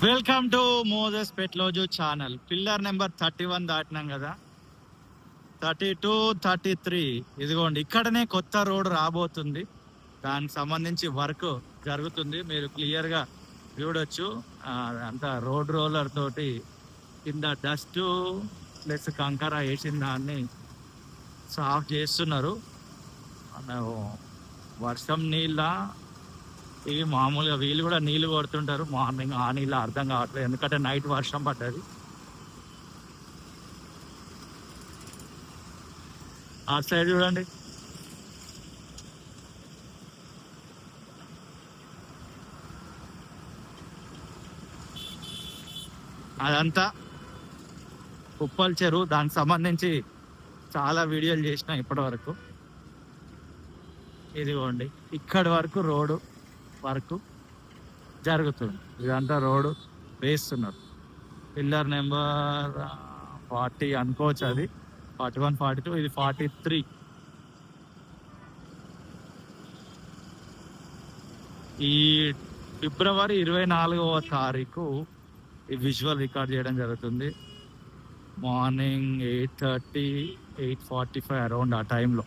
Welcome to Moses పెట్లోజు channel. Pillar number 31 దాటినాం కదా, 32, 33. ఇదిగోండి, ఇక్కడనే కొత్త రోడ్ రాబోతుంది. దానికి సంబంధించి వర్క్ జరుగుతుంది, మీరు క్లియర్గా చూడొచ్చు. అంతా రోడ్ రోలర్ తోటి కింద డస్ట్ ప్లస్ కంకర వేసిన దాన్ని సాఫ్ చేస్తున్నారు. వర్షం నీళ్ళ ఇవి మామూలుగా వీళ్ళు కూడా నీళ్ళు కొడుతుంటారు మార్నింగ్. ఆ నీళ్ళు అర్థం కావట్లేదు, ఎందుకంటే నైట్ వర్షం పడ్డది. ఆ సైడ్ చూడండి, అదంతా ఉప్పల్ చెరువు. దానికి సంబంధించి చాలా వీడియోలు చేసిన ఇప్పటి వరకు. ఇదిగోండి, ఇక్కడి వరకు రోడ్డు వర్క్ జరుగుతుంది. ఇదంతా రోడ్డు వేస్తున్నారు. పిల్లర్ నెంబర్ 40 అనుకోవచ్చు, అది 41, 42, ఇది 43. ఈ ఫిబ్రవరి 24వ తారీఖు ఈ విజువల్ రికార్డ్ చేయడం జరుగుతుంది. మార్నింగ్ 8:30, 8:45 అరౌండ్ ఆ టైంలో.